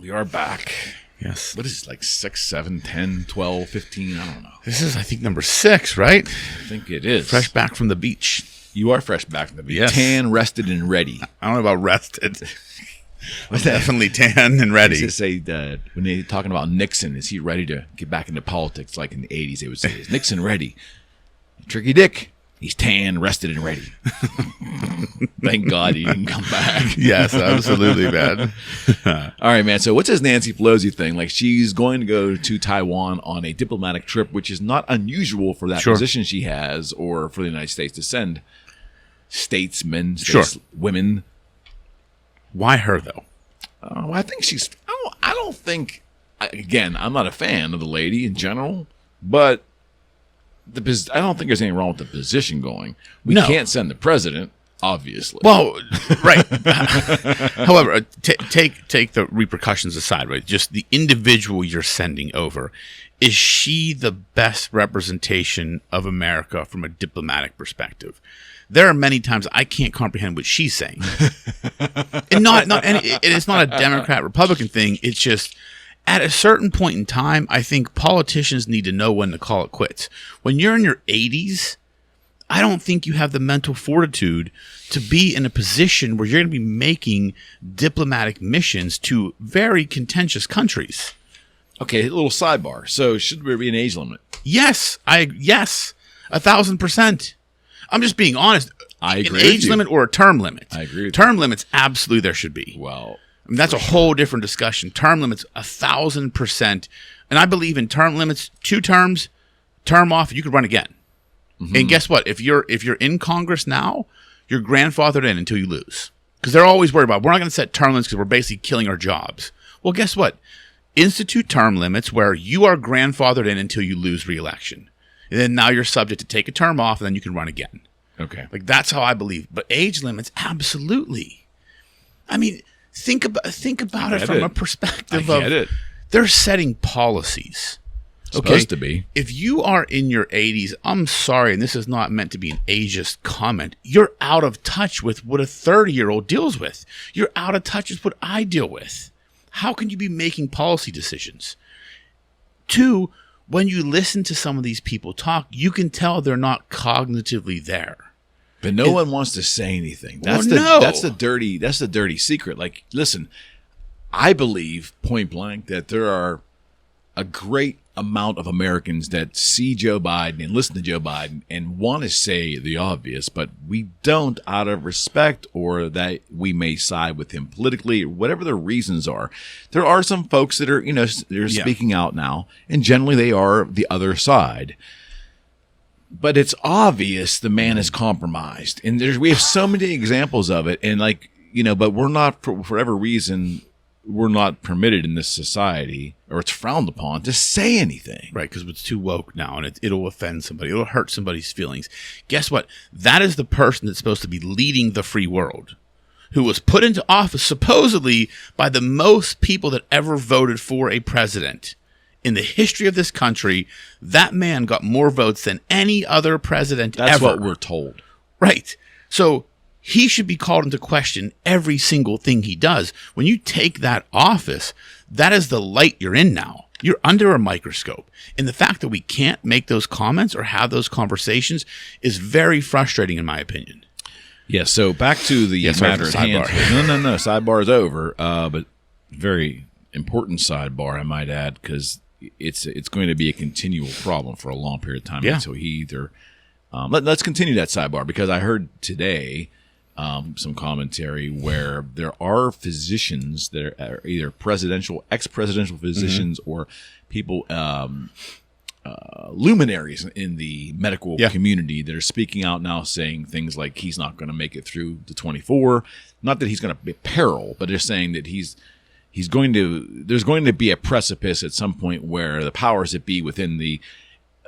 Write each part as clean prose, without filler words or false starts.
We are back. Yes. What is it, like 6, 7, 10, 12, 15? I don't know. This is, I think, number 6, right? I think it is. Fresh back from the beach. You are fresh back from the beach. Yes. Tan, rested, and ready. I don't know about rested. I'm definitely tan and ready. I used to say that when they're talking about Nixon, is he ready to get back into politics like in the 80s? They would say, is Nixon ready? Tricky Dick, he's tan, rested, and ready. Thank God he didn't come back. Yes, absolutely, man. All right, man. So what's this Nancy Pelosi thing? Like, she's going to go to Taiwan on a diplomatic trip, which is not unusual for that position she has, or for the United States to send statesmen, women. Why her, though? I think she's. I don't think. Again, I'm not a fan of the lady in general, but I don't think there's anything wrong with the position going. We can't send the president, obviously. Well, right. However, take the repercussions aside, right? Just the individual you're sending over. Is she the best representation of America from a diplomatic perspective? There are many times I can't comprehend what she's saying. And it's not a Democrat-Republican thing. It's just at a certain point in time, I think politicians need to know when to call it quits. When you're in your 80s, I don't think you have the mental fortitude to be in a position where you're going to be making diplomatic missions to very contentious countries. Okay, a little sidebar. So should there be an age limit? Yes, 1,000%. I'm just being honest. I agree. An age limit or a term limit. I agree with term limits, absolutely there should be. Well, I mean, that's a whole different discussion. Term limits, 1,000%. And I believe in term limits, 2 terms, term off, you could run again. Mm-hmm. And guess what? If you're in Congress now, you're grandfathered in until you lose. Because they're always worried about, we're not going to set term limits because we're basically killing our jobs. Well, guess what? Institute term limits where you are grandfathered in until you lose re-election. And then now you're subject to take a term off, and then you can run again. Okay. Like, that's how I believe. But age limits, absolutely. I mean, think about it from a perspective of they're setting policies. Supposed to be. If you are in your 80s, I'm sorry, and this is not meant to be an ageist comment, you're out of touch with what a 30-year-old deals with. You're out of touch with what I deal with. How can you be making policy decisions? 2, when you listen to some of these people talk, you can tell they're not cognitively there. But no one wants to say anything. That's the dirty secret. Like, listen, I believe point blank that there are a great amount of Americans that see Joe Biden and listen to Joe Biden and want to say the obvious, but we don't out of respect or that we may side with him politically or whatever the reasons are. There are some folks that are, they're speaking out now, and generally they are the other side. But it's obvious the man is compromised, and we have so many examples of it, and but we're not, for whatever reason, we're not permitted in this society, or it's frowned upon, to say anything. Right, because it's too woke now, and it'll offend somebody. It'll hurt somebody's feelings. Guess what? That is the person that's supposed to be leading the free world, who was put into office supposedly by the most people that ever voted for a president. In the history of this country, that man got more votes than any other president ever. That's what we're told. Right. So he should be called into question every single thing he does. When you take that office, that is the light you're in now. You're under a microscope. And the fact that we can't make those comments or have those conversations is very frustrating, in my opinion. Yeah, so back to the matter at hand. No. Sidebar is over. But very important sidebar, I might add, because it's going to be a continual problem for a long period of time until he either let's continue that sidebar, because I heard today some commentary where there are physicians that are either ex-presidential physicians or people luminaries in the medical community that are speaking out now, saying things like he's not going to make it through to 24. Not that he's going to be peril, but they're saying that there's going to be a precipice at some point where the powers that be within the,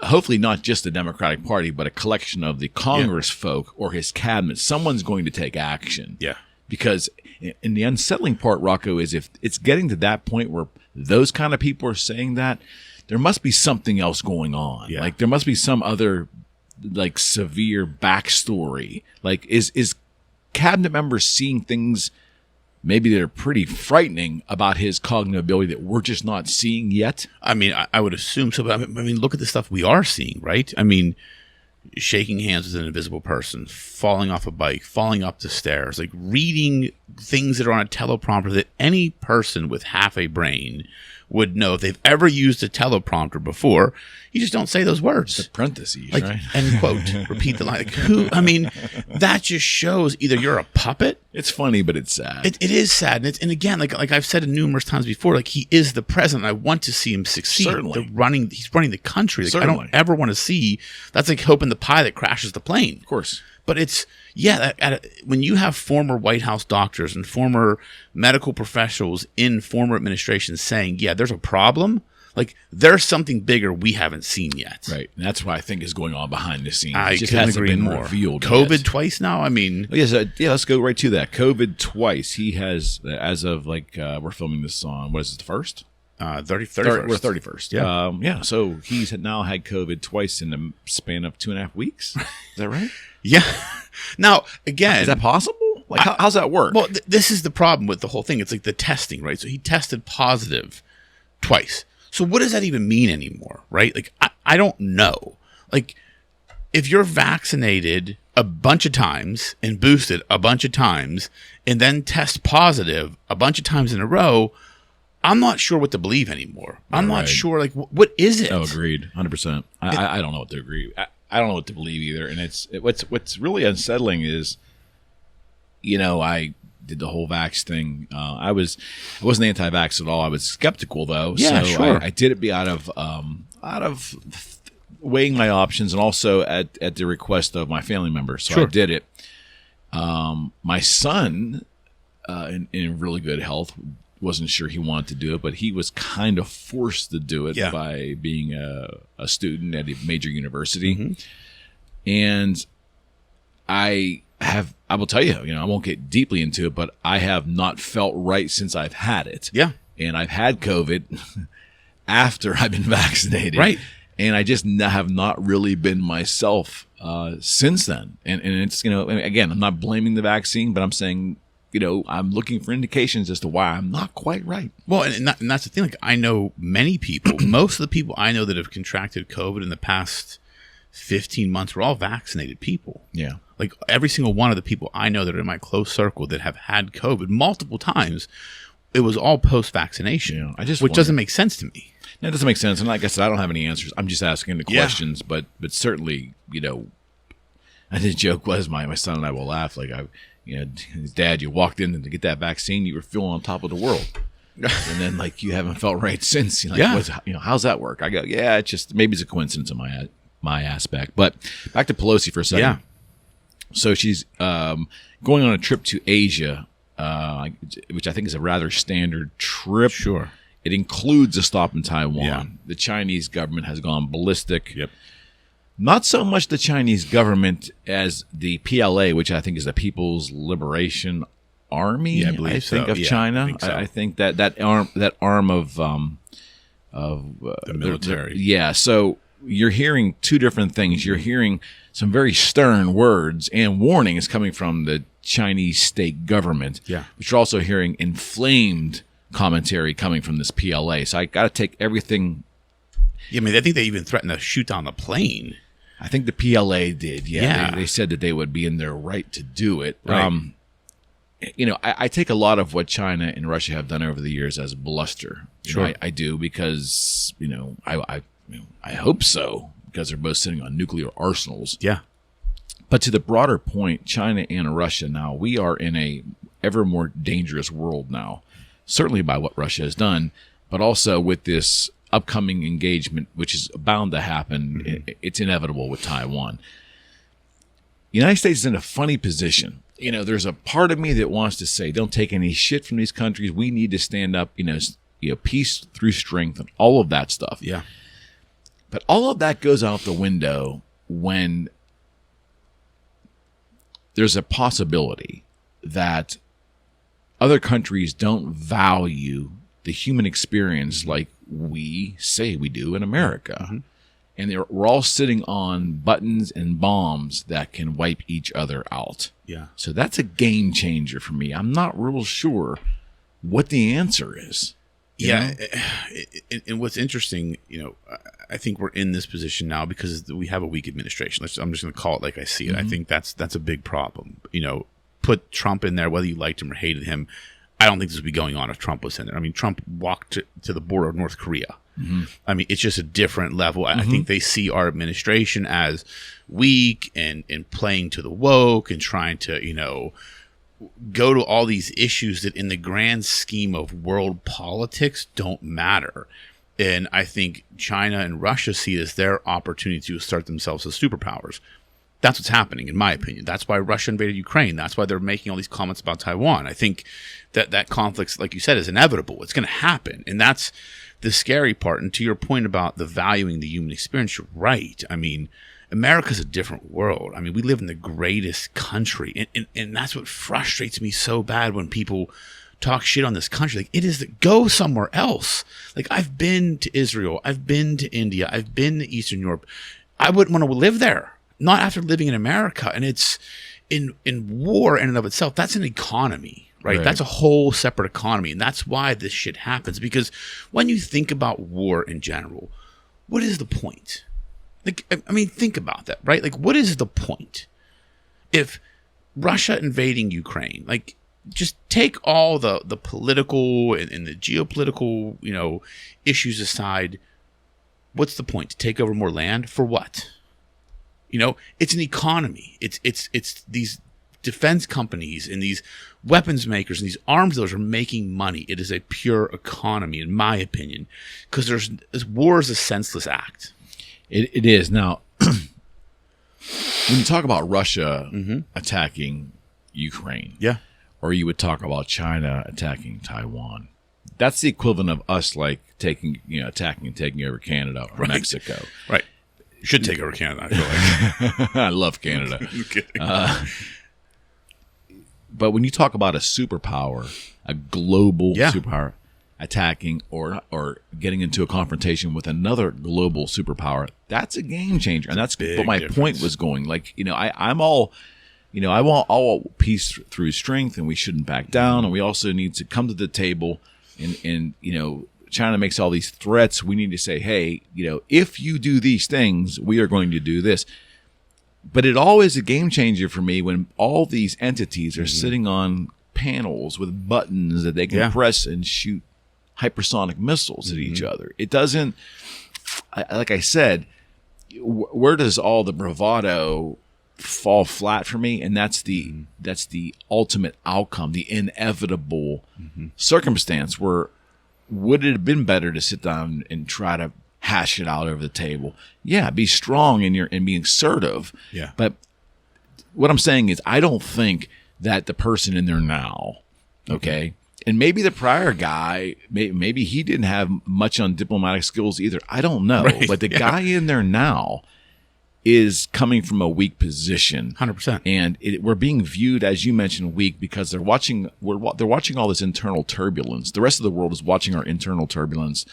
hopefully not just the Democratic Party, but a collection of the Congress folk or his cabinet, someone's going to take action. Yeah. Because in the unsettling part, Rocco, is if it's getting to that point where those kind of people are saying that, there must be something else going on. Yeah. Like there must be some other like severe backstory. Like is cabinet members seeing things maybe they're pretty frightening about his cognitive ability that we're just not seeing yet. I mean, I would assume so, but I mean, look at the stuff we are seeing, right? I mean, shaking hands with an invisible person, falling off a bike, falling up the stairs, like reading things that are on a teleprompter that any person with half a brain would know. If they've ever used a teleprompter before, you just don't say those words. It's parentheses, like, right? End quote. Repeat the line. Like, who? I mean, that just shows either you're a puppet. It's funny, but it's sad. It is sad, and again, like I've said numerous times before, like he is the president. I want to see him succeed. Certainly, he's running the country. Like, I Certainly. don't ever want to see. That's like hoping the pilot crashes the plane. Of course. But it's, when you have former White House doctors and former medical professionals in former administrations saying, yeah, there's a problem, like there's something bigger we haven't seen yet. Right. And that's what I think is going on behind the scenes. I It just couldn't hasn't agree been more. revealed COVID yet. twice now? I mean. Yes, let's go right to that. COVID twice. He has, as of we're filming this on, what is it, the 1st? 31st. We're 31st. Yeah. So he's now had COVID twice in the span of 2.5 weeks. Is that right? Yeah. Now, again. Is that possible? Like, how's that work? Well, this is the problem with the whole thing. It's like the testing, right? So he tested positive twice. So what does that even mean anymore, right? Like, I don't know. Like, if you're vaccinated a bunch of times and boosted a bunch of times and then test positive a bunch of times in a row, I'm not sure what to believe anymore. I'm not sure, like, what is it? Oh, agreed. 100%. I don't know what to agree. I don't know what to believe either. And what's really unsettling is, I did the whole vax thing. I wasn't anti-vax at all. I was skeptical though. Yeah, so sure. I did it out of weighing my options and also at the request of my family members. So Sure. I did it. My son, in really good health, wasn't sure he wanted to do it, but he was kind of forced to do it by being a student at a major university. Mm-hmm. And I will tell you, I won't get deeply into it, but I have not felt right since I've had it. Yeah. And I've had COVID after I've been vaccinated. Right. And I just have not really been myself since then. And it's, again, I'm not blaming the vaccine, but I'm saying, I'm looking for indications as to why I'm not quite right. Well, and that's the thing. Like, I know many people, most of the people I know that have contracted COVID in the past 15 months were all vaccinated people. Yeah. Like, every single one of the people I know that are in my close circle that have had COVID multiple times, it was all post-vaccination, which doesn't make sense to me. No, it doesn't make sense. And like I said, I don't have any answers. I'm just asking the questions, but certainly, I think the joke was my son and I will laugh. Like, his dad, you walked in to get that vaccine, you were feeling on top of the world. And then, like, you haven't felt right since. How's that work? I go, yeah, it's just, maybe it's a coincidence in my aspect. But back to Pelosi for a second. Yeah. So she's going on a trip to Asia, which I think is a rather standard trip. Sure. It includes a stop in Taiwan. Yeah. The Chinese government has gone ballistic. Yep. Not so much the Chinese government as the PLA, which I think is the People's Liberation Army. Yeah, I believe of Yeah, China. I think so. I think that arm of the military. Yeah. So you're hearing two different things. You're hearing some very stern words and warnings coming from the Chinese state government. Yeah. But you're also hearing inflamed commentary coming from this PLA. So I got to take everything. Yeah, I mean, I think they even threatened to shoot down the plane. I think the PLA did. Yeah. They said that they would be in their right to do it. Right. I take a lot of what China and Russia have done over the years as bluster. Sure. I do because, I hope so, because they're both sitting on nuclear arsenals. Yeah. But to the broader point, China and Russia now, we are in a ever more dangerous world now, certainly by what Russia has done, but also with this upcoming engagement, which is bound to happen. Mm-hmm. It's inevitable with Taiwan. The United States is in a funny position. There's a part of me that wants to say, don't take any shit from these countries. We need to stand up, peace through strength and all of that stuff. Yeah. But all of that goes out the window when there's a possibility that other countries don't value the human experience like we say we do in America. Mm-hmm. and we're all sitting on buttons and bombs that can wipe each other out. Yeah. So that's a game changer for me. I'm not real sure what the answer is. Yeah. And what's interesting, I think we're in this position now because we have a weak administration. I'm just going to call it like I see it. I think that's a big problem. Put Trump in there, whether you liked him or hated him. I don't think this would be going on if Trump was in there. I mean, Trump walked to the border of North Korea. I mean, it's just a different level. I think they see our administration as weak and playing to the woke and trying to, go to all these issues that in the grand scheme of world politics don't matter. And I think China and Russia see it as their opportunity to assert themselves as superpowers. That's what's happening, in my opinion. That's why Russia invaded Ukraine. That's why they're making all these comments about Taiwan. I think that conflict, like you said, is inevitable. It's going to happen. And that's the scary part. And to your point about the valuing the human experience, you're right. I mean, America's a different world. I mean, we live in the greatest country. And that's what frustrates me so bad when people talk shit on this country. Like, it is that go somewhere else. Like, I've been to Israel. I've been to India. I've been to Eastern Europe. I wouldn't want to live there. Not after living in America. And it's in war in and of itself. That's an economy, right? That's a whole separate economy. And that's why this shit happens. Because when you think about war in general, what is the point? Like, I mean, think about that, right? Like, what is the point? If Russia invading Ukraine, like, just take all the political and the geopolitical, issues aside. What's the point? To take over more land? For what? It's an economy. It's these defense companies and these weapons makers and these arms dealers are making money. It is a pure economy, in my opinion, because war is a senseless act. It is. Now, when you talk about Russia attacking Ukraine, or you would talk about China attacking Taiwan, that's the equivalent of us like attacking and taking over Canada or Mexico. Right. Should take over Canada, I feel like. I love Canada. But when you talk about a superpower, a global superpower attacking or getting into a confrontation with another global superpower, that's a game changer. And that's what my point was going. Like, I'm all, I want all peace through strength, and we shouldn't back down. And we also need to come to the table and China makes all these threats. We need to say, hey, if you do these things, we are going to do this. But it always a game changer for me when all these entities are sitting on panels with buttons that they can press and shoot hypersonic missiles at each other. It doesn't, like I said, where does all the bravado fall flat for me? And that's the ultimate outcome, the inevitable circumstance where would it have been better to sit down and try to hash it out over the table? Yeah, be strong and be assertive. Yeah. But what I'm saying is I don't think that the person in there now, okay, and maybe the prior guy, maybe he didn't have much on diplomatic skills either. I don't know. Right. But the guy in there now is coming from a weak position. 100%. And we're being viewed, as you mentioned, weak because they're watching all this internal turbulence. The rest of the world is watching our internal turbulence,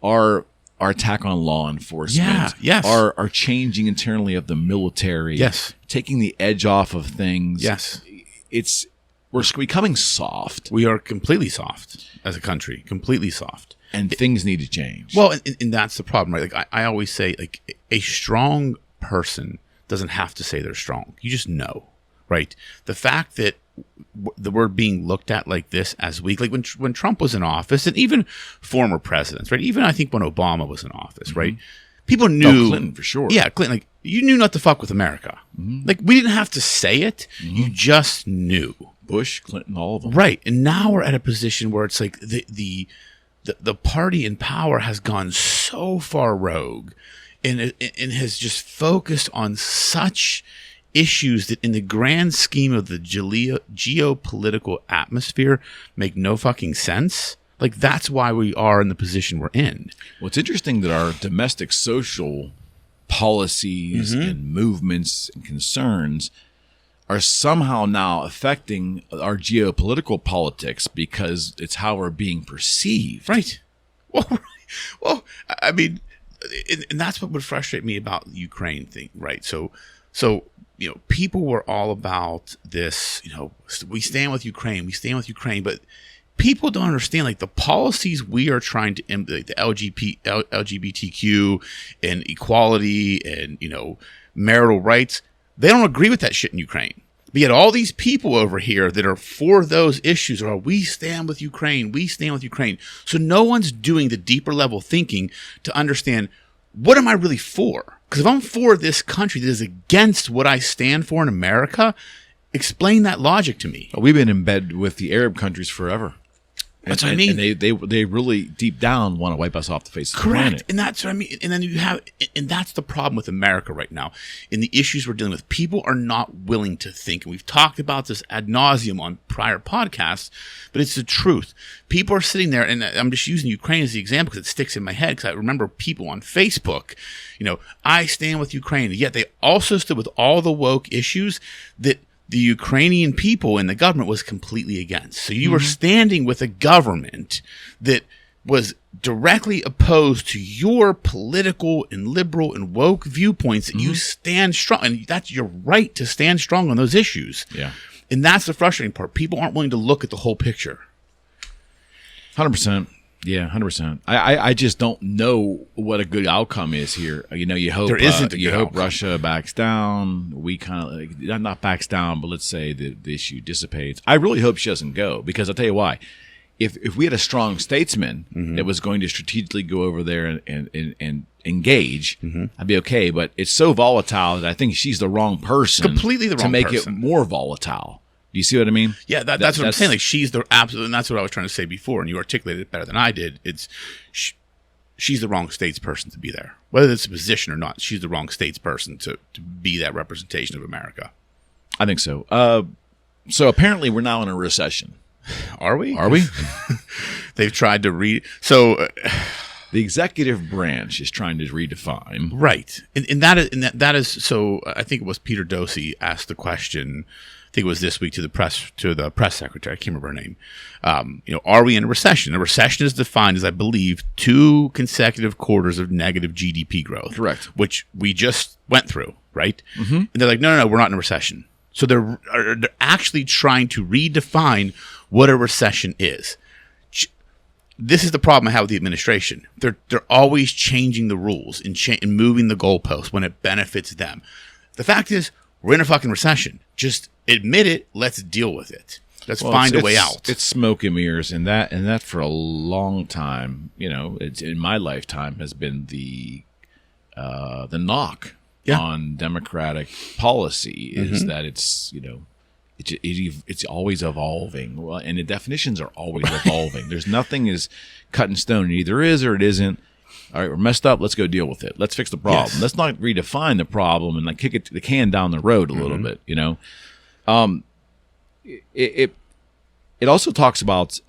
our attack on law enforcement, our changing internally of the military, taking the edge off of things. Yes. We're becoming soft. We are completely soft as a country, completely soft. And things need to change. Well, and that's the problem, right? Like I always say, like a strong person doesn't have to say they're strong. You just know, right? The fact that we're being looked at like this as weak, like when Trump was in office, and even former presidents, right? Even I think when Obama was in office, right? People knew Clinton for sure. Yeah, Clinton. Like you knew not to fuck with America. Like we didn't have to say it. You just knew. Bush, Clinton, all of them. Right. And now we're at a position where it's like the party in power has gone so far rogue and has just focused on such issues that in the grand scheme of the geopolitical atmosphere make no fucking sense. Like that's why we are in the position we're in. Well, it's interesting that our domestic social policies and movements and concerns are somehow now affecting our geopolitical politics because it's how we're being perceived. Right. Well, I mean, and that's what would frustrate me about the Ukraine thing, right? So people were all about this, we stand with Ukraine, but people don't understand, like, the policies we are trying to implement, the LGBTQ and equality and, marital rights, they don't agree with that shit in Ukraine. But yet all these people over here that are for those issues are, we stand with Ukraine. So no one's doing the deeper level thinking to understand, what am I really for? Because if I'm for this country that is against what I stand for in America, explain that logic to me. We've been in bed with the Arab countries forever. That's what I mean. And they really deep down want to wipe us off the face of the planet. Correct. And that's what I mean. And then and that's the problem with America right now. In the issues we're dealing with, people are not willing to think. And we've talked about this ad nauseum on prior podcasts, but it's the truth. People are sitting there, and I'm just using Ukraine as the example because it sticks in my head, because I remember people on Facebook, I stand with Ukraine. Yet they also stood with all the woke issues that the Ukrainian people and the government was completely against. So you were standing with a government that was directly opposed to your political and liberal and woke viewpoints, that you stand strong. And that's your right to stand strong on those issues. Yeah. And that's the frustrating part. People aren't willing to look at the whole picture. 100%. Yeah, 100%. I just don't know what a good outcome is here. You hope there isn't. You hope Russia backs down. We kind of not backs down, but let's say the issue dissipates. I really hope she doesn't go, because I'll tell you why. If we had a strong statesman that was going to strategically go over there and engage, I'd be okay. But it's so volatile that I think she's the wrong person. Completely the wrong person. To make person. It more volatile. Do you see what I mean? Yeah, that's what I'm saying. Like, she's the absolute, and that's what I was trying to say before, and you articulated it better than I did. It's she's the wrong statesperson to be there. Whether it's a position or not, she's the wrong statesperson to be that representation of America. I think so. So apparently we're now in a recession. Are we? They've tried to the executive branch is trying to redefine. Right. And that is so I think it was Peter Dosey asked the question, I think it was this week, to the press secretary. I can't remember her name. Are we in a recession? A recession is defined as, I believe, 2 consecutive quarters of negative GDP growth. Correct. Which we just went through, right? Mm-hmm. And they're like, no, we're not in a recession. So they're actually trying to redefine what a recession is. This is the problem I have with the administration. They're always changing the rules and moving the goalposts when it benefits them. The fact is, we're in a fucking recession. Just admit it. Let's deal with it. Let's find a way out. It's smoke and mirrors, and that for a long time, it's in my lifetime has been the knock on Democratic policy is that it's it's always evolving. Well, and the definitions are always evolving. There's nothing is cut in stone. It either is or it isn't. All right, we're messed up. Let's go deal with it. Let's fix the problem. Yes. Let's not redefine the problem and kick the can down the road a little bit. It also talks about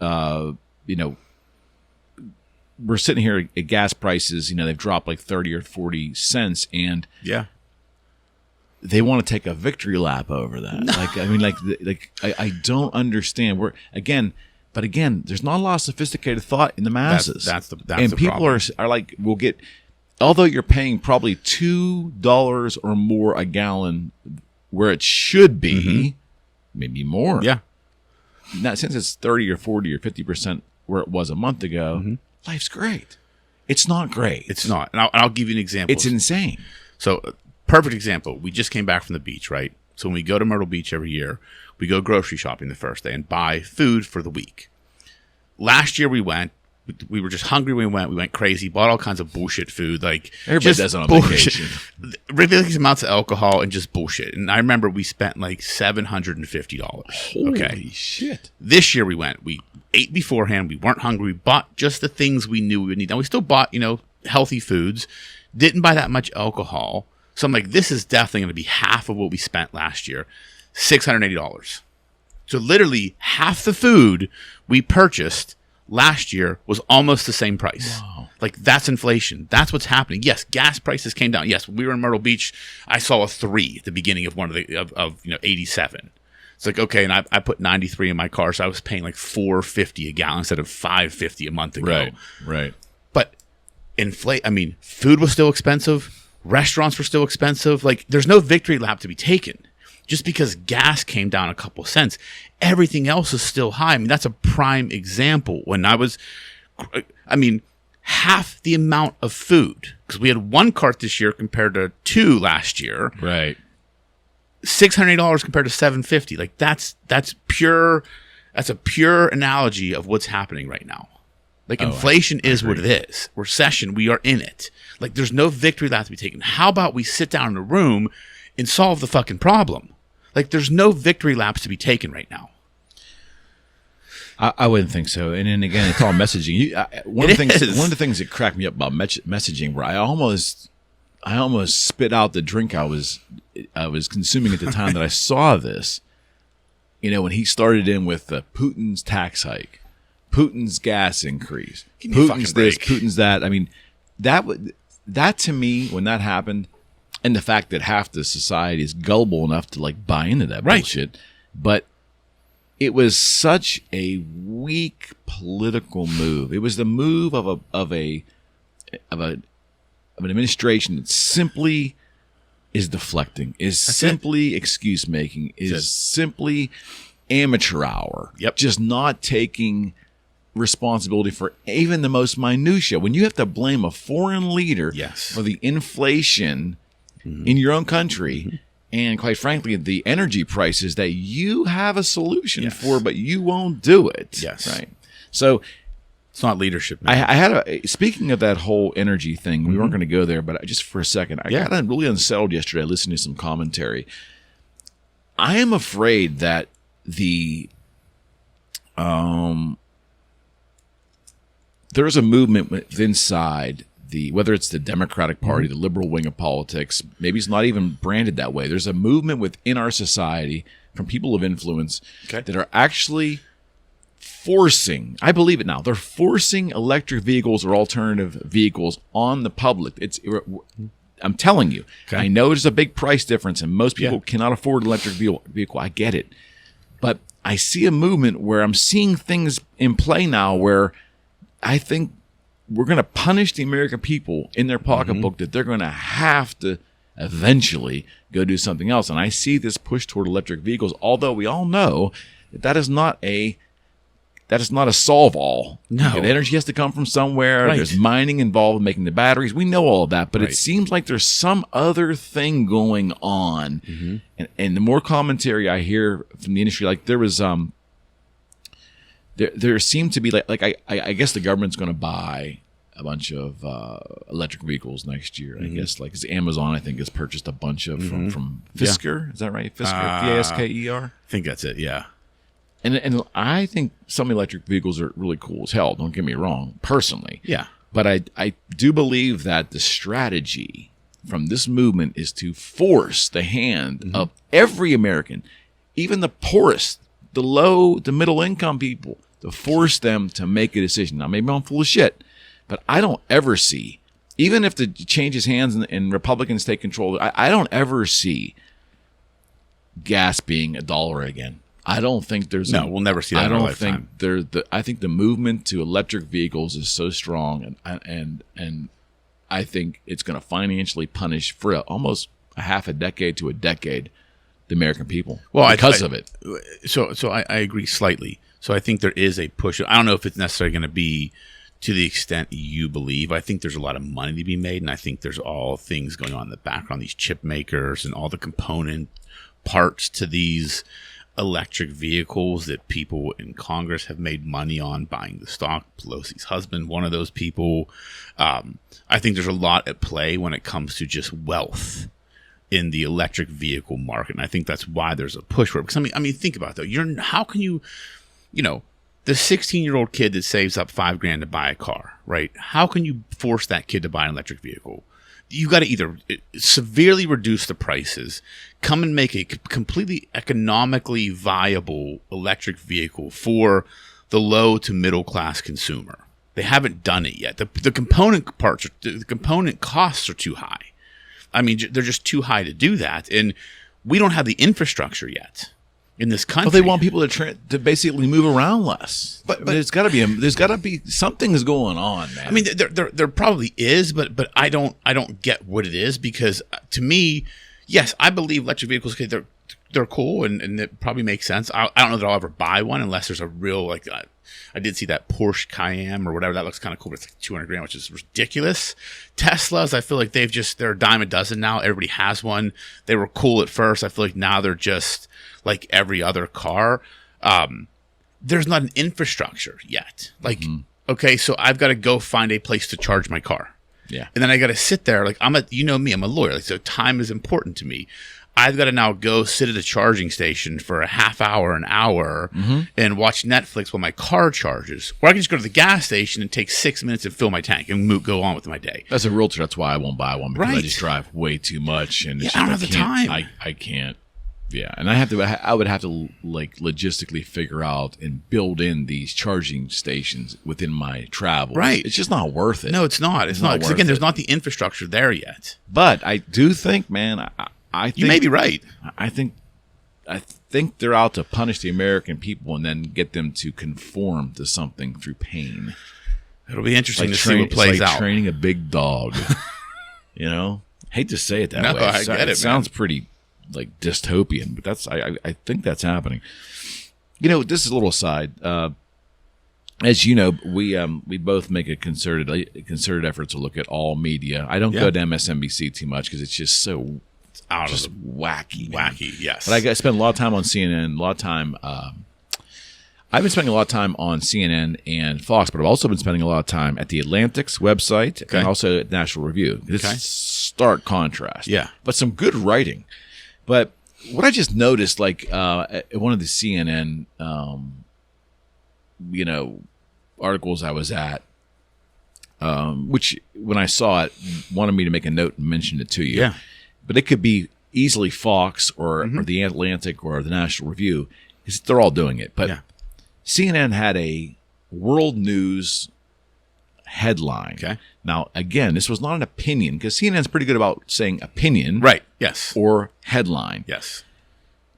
we're sitting here at gas prices. They've dropped like 30 or 40 cents, and they want to take a victory lap over that. No. I don't understand. But again, there's not a lot of sophisticated thought in the masses. That's the people problem. are like, we'll get, although you're paying probably $2 or more a gallon where it should be, maybe more. Yeah. Now, since it's 30 or 40 or 50% where it was a month ago, life's great. It's not great. It's not. And I'll give you an example. It's insane. So, perfect example. We just came back from the beach, right? So when we go to Myrtle Beach every year, we go grocery shopping the first day and buy food for the week. Last year we went. We were just hungry when we went. We went crazy, bought all kinds of bullshit food. Like everybody does it on vacation. Ridiculous amounts of alcohol and just bullshit. And I remember we spent like $750. Holy shit. This year we went. We ate beforehand. We weren't hungry. We bought just the things we knew we would need. And we still bought, healthy foods. Didn't buy that much alcohol. So I'm like, this is definitely going to be half of what we spent last year. $680. So literally half the food we purchased last year was almost the same price. Wow. Like, that's inflation. That's what's happening. Yes, gas prices came down. Yes, when we were in Myrtle Beach, I saw a 3 at the beginning of 87. It's like, okay, and I put 93 in my car, so I was paying like $4.50 a gallon instead of $5.50 a month ago. Right. But I mean, food was still expensive. Restaurants were still expensive. Like, there's no victory lap to be taken. Just because gas came down a couple cents, everything else is still high. I mean, that's a prime example. Half the amount of food, because we had 1 cart this year compared to 2 last year. Right. $680 compared to $750. Like, that's a pure analogy of what's happening right now. Like, inflation is what it is. Recession, we are in it. Like, there's no victory lap to be taken. How about we sit down in a room and solve the fucking problem? Like, there's no victory laps to be taken right now. I wouldn't think so. And then again, it's all messaging. One of the things that cracked me up about messaging, where I almost spit out the drink I was consuming at the time that I saw this. You know, when he started in with Putin's tax hike, Putin's gas increase, Putin's this, Putin's that. I mean, that to me, when that happened, and the fact that half the society is gullible enough to like buy into that bullshit, but it was such a weak political move. It was the move of an administration that simply is deflecting, simply excuse making, is simply amateur hour. Yep. Just not taking responsibility for even the most minutia. When you have to blame a foreign leader for the inflation in your own country, and quite frankly, the energy prices that you have a solution for, but you won't do it. Yes. Right. So it's not leadership. I had speaking of that whole energy thing, we weren't going to go there, but just for a second, I got really unsettled yesterday listening to some commentary. I am afraid that there's a movement inside whether it's the Democratic Party, the liberal wing of politics, maybe it's not even branded that way. There's a movement within our society from people of influence that are actually forcing, I believe it now, they're forcing electric vehicles or alternative vehicles on the public. I'm telling you, I know there's a big price difference and most people cannot afford an electric vehicle. I get it. But I see a movement where I'm seeing things in play now where I think we're going to punish the American people in their pocketbook that they're going to have to eventually go do something else. And I see this push toward electric vehicles, although we all know that is not a solve all. No. The energy has to come from somewhere. Right. There's mining involved in making the batteries. We know all of that, but it seems like there's some other thing going on. And the more commentary I hear from the industry, like there was there seemed to be I guess the government's going to buy a bunch of electric vehicles next year. I guess like 'cause Amazon, I think, has purchased a bunch of from Fisker. Is that right? Fisker, Fisker. I think that's it. Yeah. And I think some electric vehicles are really cool as hell. Don't get me wrong, personally. Yeah. But I do believe that the strategy from this movement is to force the hand of every American, even the poorest, the low to middle income people, to force them to make a decision. Now, maybe I'm full of shit, but I don't ever see, even if it changes hands and Republicans take control, I don't ever see gas being $1 again. I don't think there's we'll never see that in our lifetime. I think the movement to electric vehicles is so strong, and I think it's going to financially punish for almost a half a decade to a decade the American people because of it. So I agree slightly. So I think there is a push. I don't know if it's necessarily going to be to the extent you believe. I think there's a lot of money to be made, and I think there's all things going on in the background, these chip makers and all the component parts to these electric vehicles that people in Congress have made money on buying the stock. Pelosi's husband, one of those people. I think there's a lot at play when it comes to just wealth in the electric vehicle market. And I think that's why there's a push for it. Because I mean, think about it though. How can you the 16-year-old kid that saves up $5,000 to buy a car, right? How can you force that kid to buy an electric vehicle? You got to either severely reduce the prices, come and make a completely economically viable electric vehicle for the low to middle class consumer. They haven't done it yet. The component parts, the component costs are too high. I mean, they're just too high to do that. And we don't have the infrastructure yet. in this country. Well, they want people to basically move around less. But there's got to be something's going on, man. I mean, there probably is, but I don't get what it is, because to me, yes, I believe electric vehicles, okay, they're cool and it probably makes sense. I don't know that I'll ever buy one unless there's a real, like, I did see that Porsche Cayenne or whatever. That looks kind of cool, but it's like 200 grand, which is ridiculous. Teslas, I feel like they're a dime a dozen now. Everybody has one. They were cool at first. I feel like now they're just like every other car. There's not an infrastructure yet. Like, okay, so I've got to go find a place to charge my car. Yeah. And then I got to sit there. Like, you know me, I'm a lawyer. Like, so time is important to me. I've got to now go sit at a charging station for a half hour, an hour, and watch Netflix while my car charges. Or I can just go to the gas station and take 6 minutes and fill my tank and go on with my day. As a realtor, that's why I won't buy one, because I just drive way too much, and I don't have the time. I can't. Yeah, and I would have to like logistically figure out and build in these charging stations within my travel. Right. It's just not worth it. No, it's not. It's not. Because again, there's not the infrastructure there yet. But I do think, man, I think you may be right. I think they're out to punish the American people and then get them to conform to something through pain. It'll be interesting to see what plays out. Training a big dog. You know, hate to say it that way. I get it. It sounds pretty like dystopian, but I think that's happening. You know, this is a little aside. As you know, we both make a concerted effort to look at all media. I don't go to MSNBC too much because it's just so wacky. Wacky, yes. But I spend a lot of time on CNN. A lot of time. I've been spending a lot of time on CNN and Fox, but I've also been spending a lot of time at the Atlantic's website and also at National Review. It's stark contrast. Yeah, but some good writing. But what I just noticed, like at one of the CNN, articles I was at, which when I saw it, wanted me to make a note and mention it to you. Yeah. But it could be easily Fox or the Atlantic or the National Review. They're all doing it. But CNN had a world news headline. Okay. Now, again, this was not an opinion, because CNN's pretty good about saying opinion. Right. Yes. Or headline. Yes.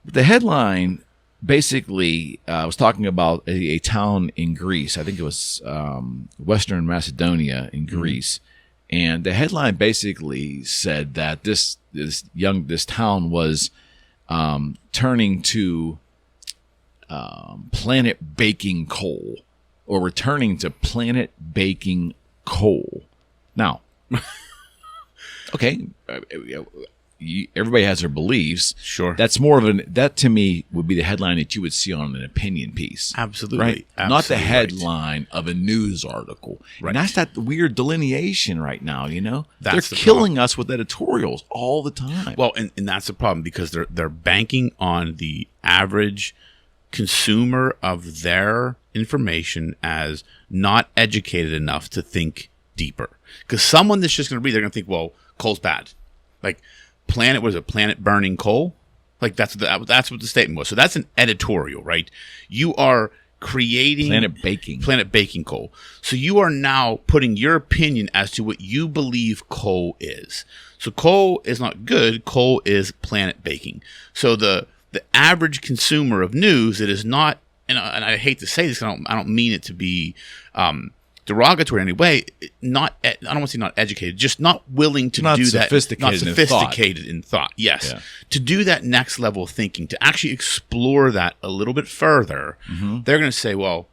But the headline basically was talking about a town in Greece. I think it was Western Macedonia in Greece. And the headline basically said that this town was turning to planet baking coal, or returning to planet baking coal. Now, okay, everybody has their beliefs. Sure. That's more of that to me would be the headline that you would see on an opinion piece. Absolutely. Right? Absolutely. Not the headline of a news article. Right. And that's that weird delineation right now, you know? They're the killing us with editorials all the time. Well, and that's the problem, because they're banking on the average consumer of their information as not educated enough to think deeper. Because someone that's just going to read, they're going to think, well, coal's bad. Like, planet burning coal? Like, that's what the statement was. So that's an editorial, right? You are creating planet baking coal. So you are now putting your opinion as to what you believe coal is. So coal is not good. Coal is planet baking. So the average consumer of news that is not, and I hate to say this, I don't mean it to be derogatory in any way. I don't want to say not educated, just not willing to do that. Not sophisticated in thought. Yes, to do that next level of thinking, to actually explore that a little bit further. They're going to say, well,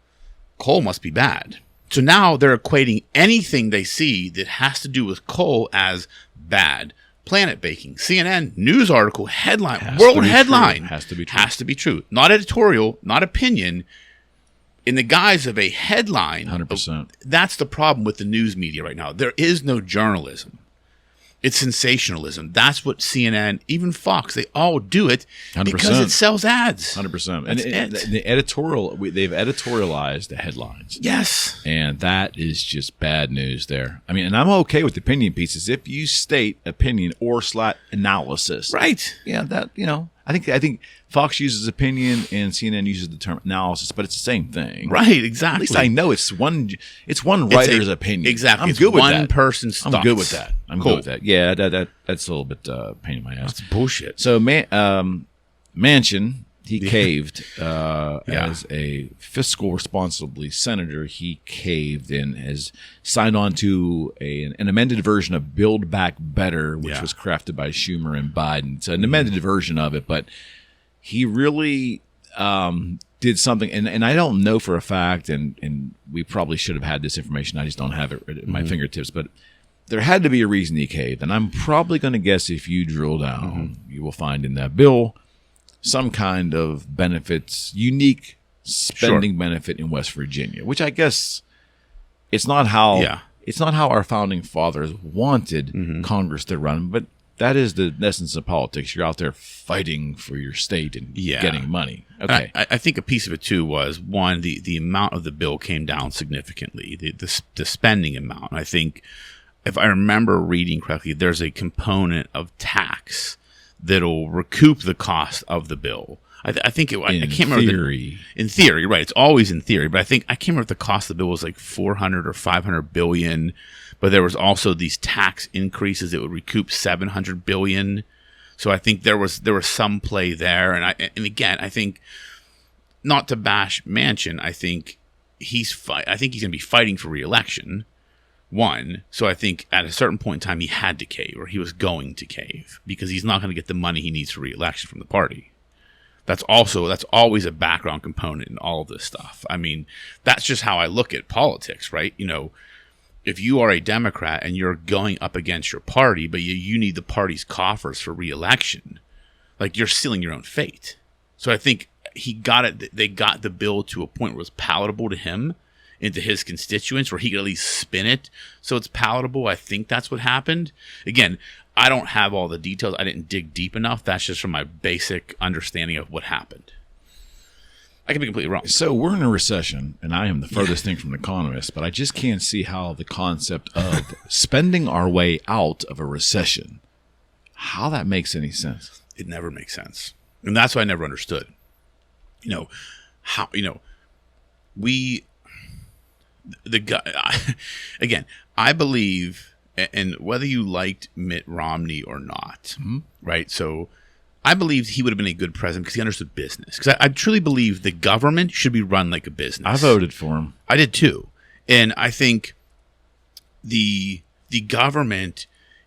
coal must be bad. So now they're equating anything they see that has to do with coal as bad. Planet baking, CNN, news article, headline, world headline. Has to be true. Has to be true. Not editorial, not opinion. In the guise of a headline. 100%. That's the problem with the news media right now. There is no journalism. It's sensationalism. That's what CNN, even Fox, they all do it 100%. Because it sells ads. 100%. And the editorial, they've editorialized the headlines. Yes. And that is just bad news there. I mean, and I'm okay with opinion pieces if you state opinion or analysis. Right. Yeah, that, I think Fox uses opinion and CNN uses the term analysis, but it's the same thing. Right, exactly. At least I know it's one writer's opinion. Exactly. I'm good with that. One person's thoughts. I'm good with that. I'm cool. good with that. Yeah, that's a little bit pain in my ass. That's bullshit. So Manchin, He caved as a fiscal responsibly senator. He caved and has signed on to an amended version of Build Back Better, which was crafted by Schumer and Biden. It's an amended version of it, but he really did something, and I don't know for a fact, and we probably should have had this information. I just don't have it at my fingertips, but there had to be a reason he caved, and I'm probably going to guess if you drill down, you will find in that bill some kind of benefits, unique spending benefit in West Virginia, which I guess it's not how our founding fathers wanted Congress to run, but that is the essence of politics. You're out there fighting for your state and getting money. Okay, I think a piece of it too was one, the amount of the bill came down significantly, the spending amount. I think, if I remember reading correctly, there's a component of tax that'll recoup the cost of the bill. I think I can't remember. In theory, right? It's always in theory, but I can't remember if the cost of the bill was like 400 or 500 billion. But there was also these tax increases that would recoup 700 billion. So I think there was some play there. And again, I think, not to bash Manchin, I think he's going to be fighting for re-election. One, so I think at a certain point in time he had to cave, or he was going to cave, because he's not going to get the money he needs for re-election from the party. That's always a background component in all of this stuff. I mean, that's just how I look at politics, right? You know, if you are a Democrat and you're going up against your party, but you need the party's coffers for re-election, like, you're sealing your own fate. So I think they got the bill to a point where it was palatable to him, into his constituents, where he could at least spin it so it's palatable. I think that's what happened. Again, I don't have all the details. I didn't dig deep enough. That's just from my basic understanding of what happened. I could be completely wrong. So we're in a recession, and I am the furthest thing from an economist, but I just can't see how the concept of spending our way out of a recession, how that makes any sense. It never makes sense. And that's what I never understood. Again, I believe, and whether you liked Mitt Romney or not, right? So I believe he would have been a good president because he understood business. Because I truly believe the government should be run like a business. I voted for him. I did too. And I think the government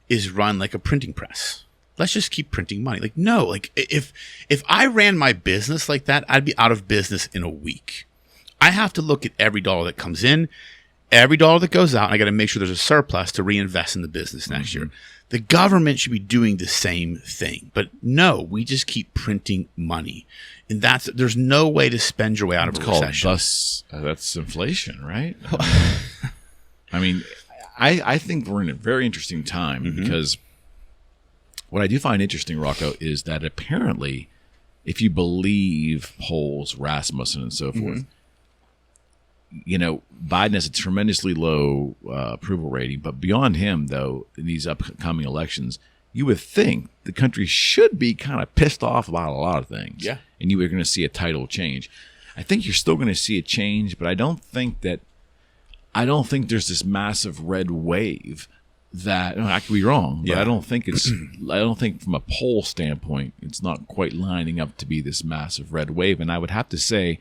is run like a printing press. Let's just keep printing money. Like, no, like if I ran my business like that, I'd be out of business in a week. I have to look at every dollar that comes in, every dollar that goes out, and I got to make sure there's a surplus to reinvest in the business next year. The government should be doing the same thing. But no, we just keep printing money. And there's no way to spend your way out of a recession. That's inflation, right? I mean, I think we're in a very interesting time because what I do find interesting, Rocco, is that apparently, if you believe polls, Rasmussen and so forth, Biden has a tremendously low approval rating, but beyond him, though, in these upcoming elections, you would think the country should be kind of pissed off about a lot of things. Yeah. And you were going to see a tidal change. I think you're still going to see a change, but I don't think there's this massive red wave that, I could be wrong, but I don't think from a poll standpoint, it's not quite lining up to be this massive red wave. And I would have to say,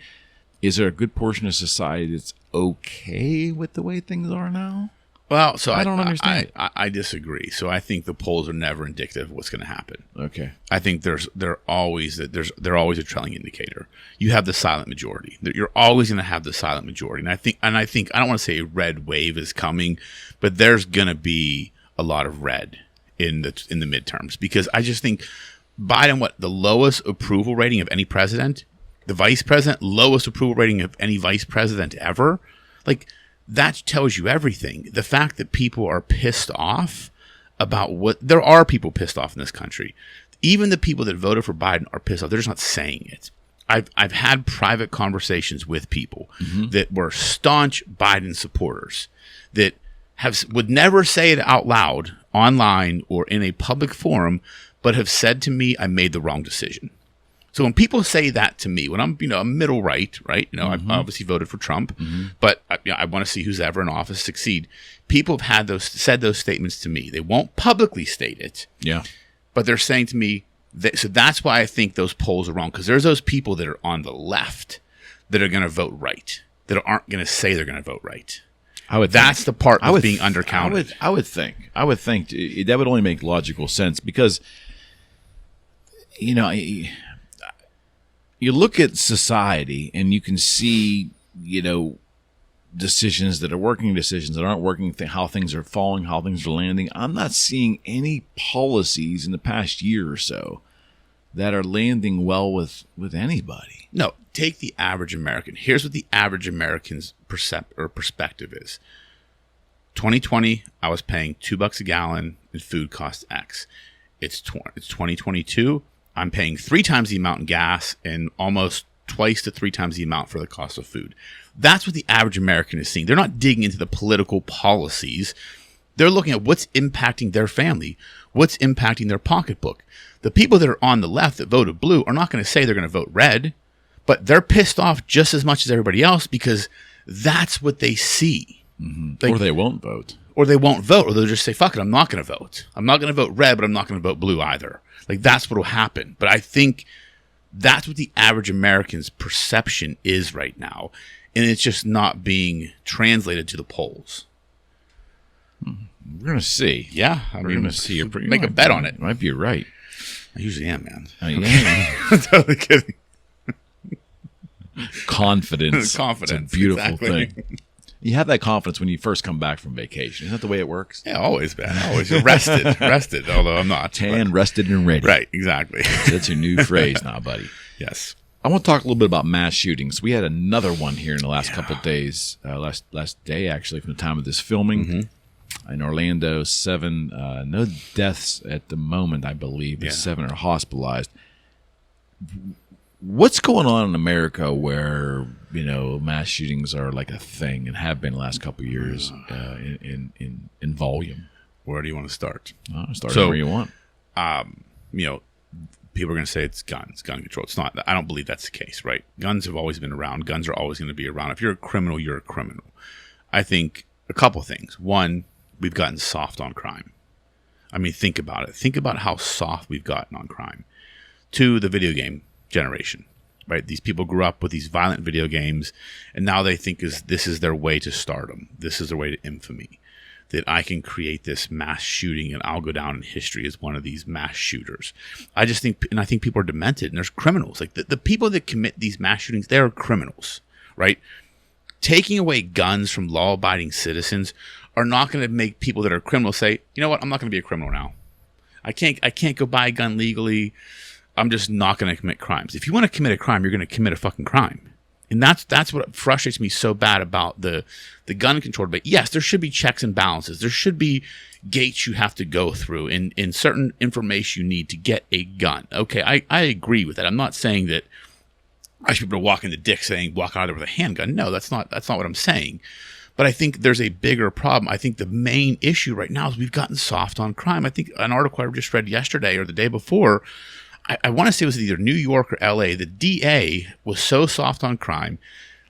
is there a good portion of society that's okay with the way things are now? Well, so I don't understand. I disagree. So I think the polls are never indicative of what's going to happen. Okay. I think they're always a trailing indicator. You have the silent majority. You're always going to have the silent majority. And I think I don't want to say a red wave is coming, but there's going to be a lot of red in the midterms, because I just think Biden, the lowest approval rating of any president. The vice president, lowest approval rating of any vice president ever. Like, that tells you everything. The fact that people are pissed off about there are people pissed off in this country. Even the people that voted for Biden are pissed off. They're just not saying it. I've had private conversations with people that were staunch Biden supporters that would never say it out loud online or in a public forum, but have said to me, I made the wrong decision. So when people say that to me, when I'm, I'm middle right, I've obviously voted for Trump, but I want to see who's ever in office succeed. People have said those statements to me. They won't publicly state it. Yeah. But they're saying to me, So that's why I think those polls are wrong, because there's those people that are on the left that are going to vote right, that aren't going to say they're going to vote right. That's the part that's being undercounted. I would think that would only make logical sense, because you know, you look at society and you can see, you know, decisions that are working, decisions that aren't working, how things are falling, how things are landing. I'm not seeing any policies in the past year or so that are landing well with anybody. No, take the average American. Here's what the average American's perspective is. 2020, I was paying $2 a gallon and food costs X. It's 2022. I'm paying 3 times the amount in gas and almost twice to 3 times the amount for the cost of food. That's what the average American is seeing. They're not digging into the political policies. They're looking at what's impacting their family, what's impacting their pocketbook. The people that are on the left that voted blue are not going to say they're going to vote red, but they're pissed off just as much as everybody else because that's what they see. Mm-hmm. Or they won't vote. Or they won't vote, or they'll just say, fuck it, I'm not going to vote. I'm not going to vote red, but I'm not going to vote blue either. Like, that's what will happen. But I think that's what the average American's perception is right now. And it's just not being translated to the polls. We're going to see. Yeah. We're going to see. Make a bet on it. Might be right. I usually am, man. I'm totally kidding. Confidence. Confidence. It's a beautiful exactly. thing. You have that confidence when you first come back from vacation. Isn't that the way it works? Yeah, always, man. Always. You're rested, although I'm not. Tan, rested, and ready. Right, exactly. That's your new phrase now, buddy. Yes. I want to talk a little bit about mass shootings. We had another one here in the last couple of days, last day actually, from the time of this filming in Orlando. 7, no deaths at the moment, I believe, but 7 are hospitalized. What's going on in America where, you know, mass shootings are like a thing and have been the last couple of years in volume? Where do you want to start? Start where you want. You know, people are going to say it's gun control. It's not. I don't believe that's the case, right? Guns have always been around. Guns are always going to be around. If you're a criminal, you're a criminal. I think a couple things. One, we've gotten soft on crime. I mean, think about it. Think about how soft we've gotten on crime. 2, the video game generation, right? These people grew up with these violent video games, and now they think this is their way to stardom. This is their way to infamy. That I can create this mass shooting and I'll go down in history as one of these mass shooters. I think people are demented, and there's criminals. Like the people that commit these mass shootings, they're criminals, right? Taking away guns from law-abiding citizens are not going to make people that are criminals say, you know what, I'm not going to be a criminal now. I can't go buy a gun legally. I'm just not going to commit crimes. If you want to commit a crime, you're going to commit a fucking crime. And that's what frustrates me so bad about the gun control debate. Yes, there should be checks and balances. There should be gates you have to go through and certain information you need to get a gun. Okay, I agree with that. I'm not saying that I should be able to walk in the dick saying walk out of there with a handgun. No, that's not what I'm saying. But I think there's a bigger problem. I think the main issue right now is we've gotten soft on crime. I think an article I just read yesterday or the day before, I want to say it was either New York or LA. The DA was so soft on crime,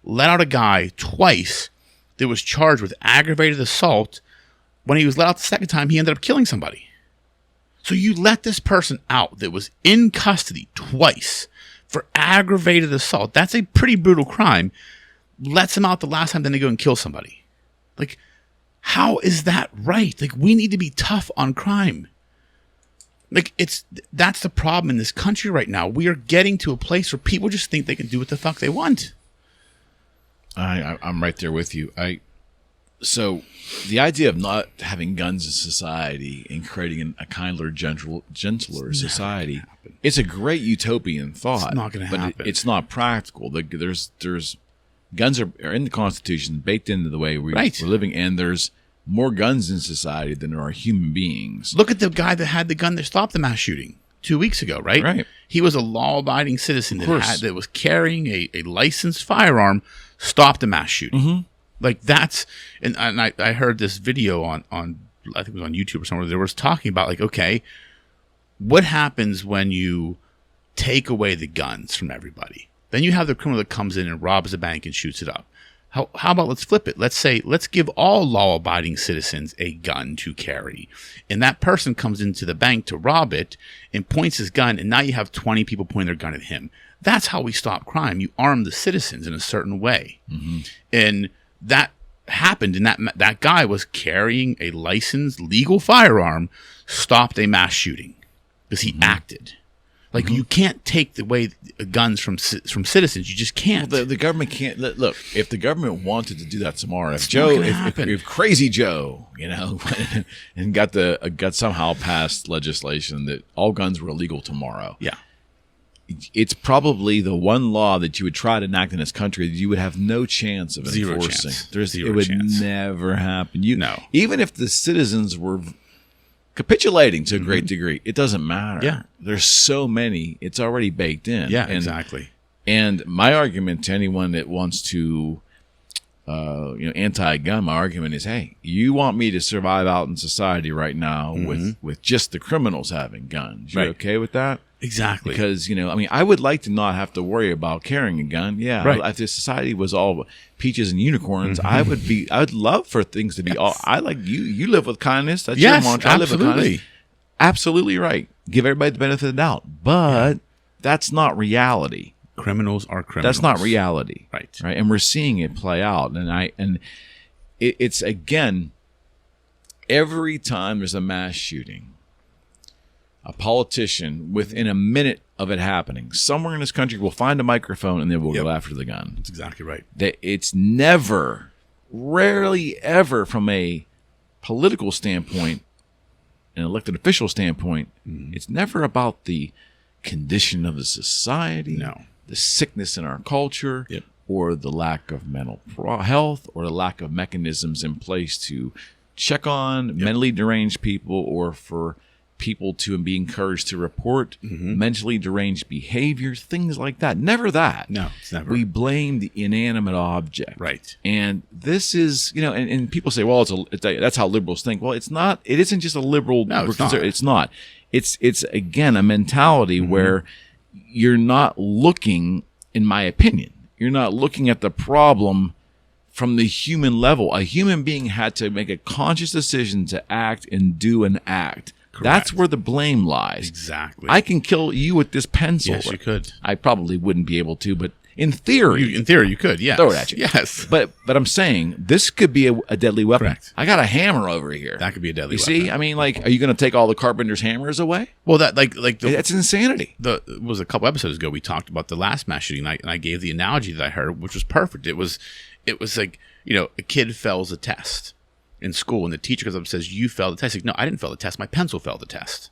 let out a guy twice that was charged with aggravated assault. When he was let out the second time, he ended up killing somebody. So you let this person out that was in custody twice for aggravated assault. That's a pretty brutal crime. Lets him out the last time, then they go and kill somebody. Like, how is that right? Like, we need to be tough on crime. Like, that's the problem in this country right now. We are getting to a place where people just think they can do what the fuck they want. I'm right there with you. So the idea of not having guns in society and creating a kinder, gentler society, it's a great utopian thought. It's not going to happen. But it's not practical. There's guns are in the Constitution, baked into the way we're living, and there's more guns in society than there are human beings. Look at the guy that had the gun that stopped the mass shooting 2 weeks ago, right? Right. He was a law-abiding citizen that was carrying a licensed firearm, stopped the mass shooting. Mm-hmm. Like that's, and I heard this video on I think it was on YouTube or somewhere. They was talking about like, okay, what happens when you take away the guns from everybody? Then you have the criminal that comes in and robs the bank and shoots it up. How about let's flip it? Let's say, let's give all law-abiding citizens a gun to carry. And that person comes into the bank to rob it and points his gun, and now you have 20 people pointing their gun at him. That's how we stop crime. You arm the citizens in a certain way. Mm-hmm. And that happened, and that guy was carrying a licensed, legal firearm, stopped a mass shooting because he acted. Like, you can't take away guns from citizens. You just can't. Well, the government can't. Look, if the government wanted to do that tomorrow, if Crazy Joe, and got somehow passed legislation that all guns were illegal tomorrow, it's probably the one law that you would try to enact in this country that you would have no chance of enforcing. It would never happen. Even if the citizens were capitulating to a great degree, it doesn't matter. Yeah. There's so many, it's already baked in. Yeah, exactly. And my argument to anyone that wants to, anti-gun, my argument is, hey, you want me to survive out in society right now with just the criminals having guns. You okay with that? Exactly. Because, I would like to not have to worry about carrying a gun. Yeah. Right. If the society was all peaches and unicorns, I would love for things to be all, I like you live with kindness. That's your mantra. I live with kindness. Absolutely right. Give everybody the benefit of the doubt. But that's not Criminals are criminals. That's not reality. Right. And we're seeing it play out. And it's again, every time there's a mass shooting, a politician, within a minute of it happening, somewhere in this country will find a microphone and they will go after the gun. That's exactly right. It's rarely ever from a political standpoint, an elected official standpoint, it's never about the condition of the society, the sickness in our culture, or the lack of mental health, or the lack of mechanisms in place to check on mentally deranged people, or for people to be encouraged to report mentally deranged behaviors, things like that. Never that. No, it's never. We blame the inanimate object. Right. And this is, and people say, well, that's how liberals think. Well, it's not. It isn't just a liberal. No, it's not. It's again, a mentality where you're not looking, in my opinion, you're not looking at the problem from the human level. A human being had to make a conscious decision to act and do an act. Correct. That's where the blame lies. Exactly. I can kill you with this pencil. Yes, you could. I probably wouldn't be able to, but in theory. You could, yes. Throw it at you. Yes. But I'm saying this could be a deadly weapon. Correct. I got a hammer over here. That could be a deadly weapon. You see? I mean, are you going to take all the carpenter's hammers away? Well, that's insanity. It was a couple episodes ago we talked about the last mass shooting, and I gave the analogy that I heard, which was perfect. It was like, a kid fails a test in school, and the teacher comes up and says, you failed the test. Like, no, I didn't fail the test. My pencil failed the test.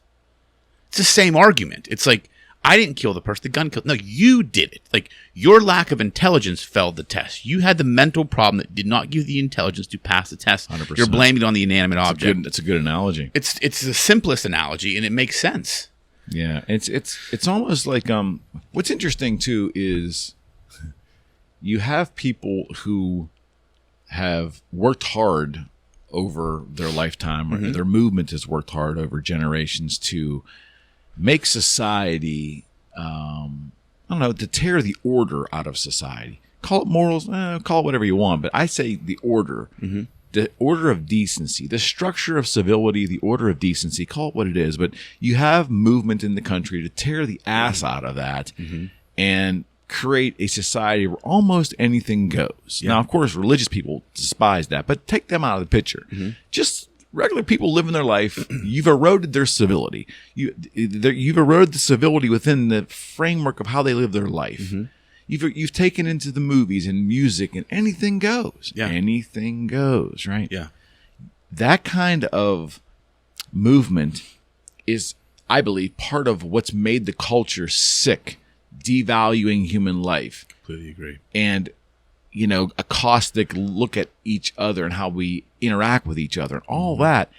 It's the same argument. It's like, I didn't kill the person. The gun killed. No, you did it. Like, your lack of intelligence failed the test. You had the mental problem that did not give you the intelligence to pass the test. 100%. You're blaming it on the inanimate object. That's a good analogy. It's the simplest analogy, and it makes sense. Yeah, it's almost like what's interesting too is you have people who have worked hard over their lifetime, or their movement has worked hard over generations to make society, to tear the order out of society. Call it morals, call it whatever you want, but I say the order, the order of decency, the structure of civility, the order of decency, call it what it is, but you have movement in the country to tear the ass out of that and create a society where almost anything goes. Yeah. Now, of course, religious people despise that, but take them out of the picture. Just regular people living their life. You've eroded their civility. You've eroded the civility within the framework of how they live their life. You've taken into the movies and music, and anything goes. Yeah. Anything goes, right? Yeah. That kind of movement is, I believe, part of what's made the culture sick, devaluing human life. Completely agree. And, a caustic look at each other and how we interact with each other and all that.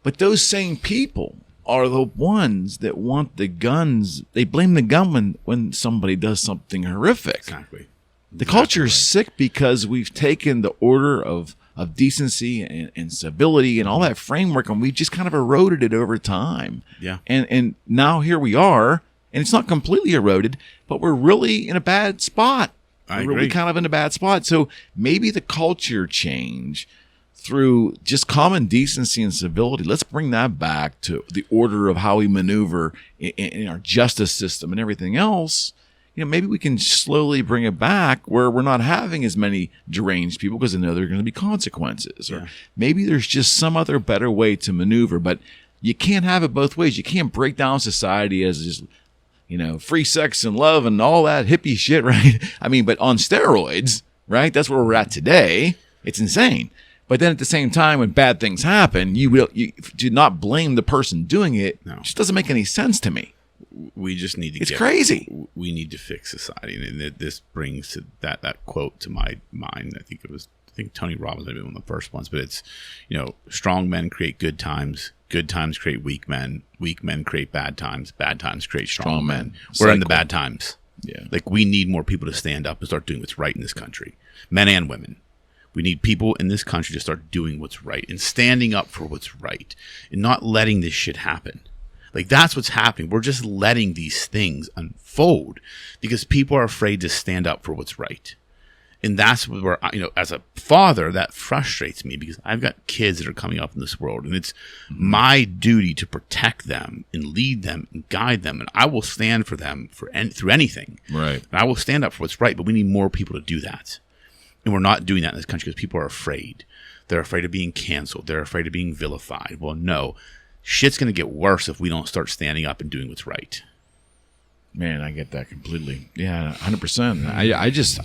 But those same people are the ones that want the guns. They blame the gun when somebody does something horrific. Exactly. The culture is sick because we've taken the order of decency and civility and all that framework, and we've just kind of eroded it over time. Yeah. And now here we are, and it's not completely eroded, but we're really in a bad spot. I We're agree. kind of in a bad spot. So maybe the culture change through just common decency and civility. Let's bring that back to the order of how we maneuver in our justice system and everything else. Maybe we can slowly bring it back where we're not having as many deranged people because they know there are going to be consequences. Or maybe there's just some other better way to maneuver. But you can't have it both ways. You can't break down society as just, free sex and love and all that hippie shit, right? I mean, but on steroids, right? That's where we're at today. It's insane. But then at the same time, when bad things happen, you do not blame the person doing it. No. It just doesn't make any sense to me. We just need to It's crazy. We need to fix society. And this brings that quote to my mind. I think Tony Robbins may be one of the first ones, but it's, strong men create good times create weak men create bad times create strong men. We're in the bad times. Yeah. Like, we need more people to stand up and start doing what's right in this country, men and women. We need people in this country to start doing what's right and standing up for what's right and not letting this shit happen. Like, that's what's happening. We're just letting these things unfold because people are afraid to stand up for what's right. And that's where, as a father, that frustrates me because I've got kids that are coming up in this world, and it's my duty to protect them and lead them and guide them. And I will stand for them through anything. Right. And I will stand up for what's right, but we need more people to do that. And we're not doing that in this country because people are afraid. They're afraid of being canceled. They're afraid of being vilified. Well, no. Shit's going to get worse if we don't start standing up and doing what's right. Man, I get that completely. Yeah, 100%.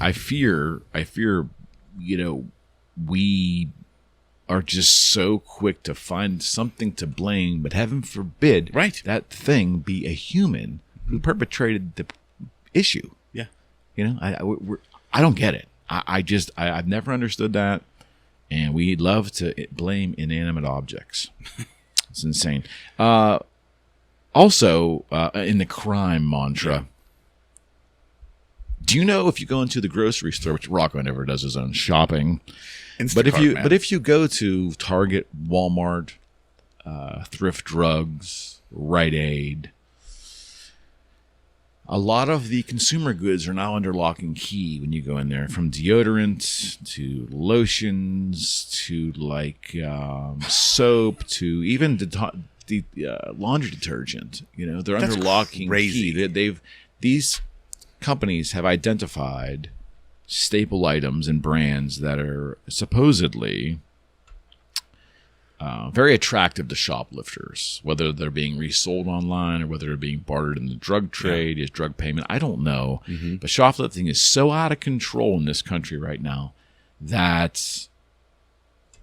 I fear, we are just so quick to find something to blame, but heaven forbid that thing be a human who perpetrated the issue. Yeah. I don't get it. I've never understood that. And we love to blame inanimate objects. It's insane. Also, in the crime mantra, do you know if you go into the grocery store, which Rocco never does his own shopping, but if you go to Target, Walmart, Thrift Drugs, Rite Aid, a lot of the consumer goods are now under lock and key when you go in there, from deodorant to lotions to soap to even the laundry detergent. They're under lock and key. These companies have identified staple items and brands that are supposedly very attractive to shoplifters, whether they're being resold online or whether they're being bartered in the drug trade, is drug payment. I don't know. Mm-hmm. But shoplifting is so out of control in this country right now that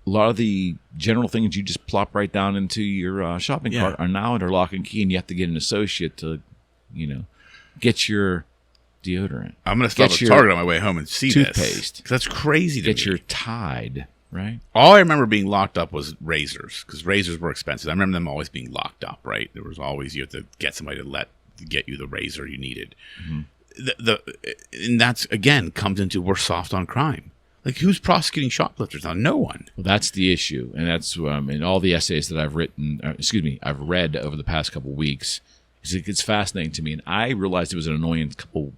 a lot of the general things you just plop right down into your shopping cart are now under lock and key, and you have to get an associate to, get your deodorant. I'm going to stop at Target on my way home and see toothpaste. Because that's crazy to me. Get your Tide. Right. All I remember being locked up was razors, because razors were expensive. I remember them always being locked up. Right. There was always, you had to get somebody to get you the razor you needed. Mm-hmm. And that's, again, comes into, we're soft on crime. Like, who's prosecuting shoplifters now? No one. Well, that's the issue, and that's in all the essays that I've read over the past couple of weeks. It's fascinating to me, and I realized it was an annoyance couple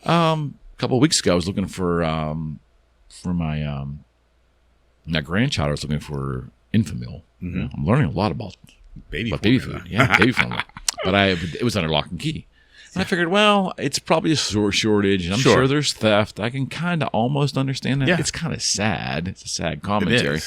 of weeks ago. I was looking for my grandchild. I was looking for Infamil. Mm-hmm. I'm learning a lot about baby food. Yeah, baby formula. But it was under lock and key. And I figured, well, it's probably a shortage, and I'm sure there's theft. I can kind of almost understand that. Yeah. It's kind of sad. It's a sad commentary.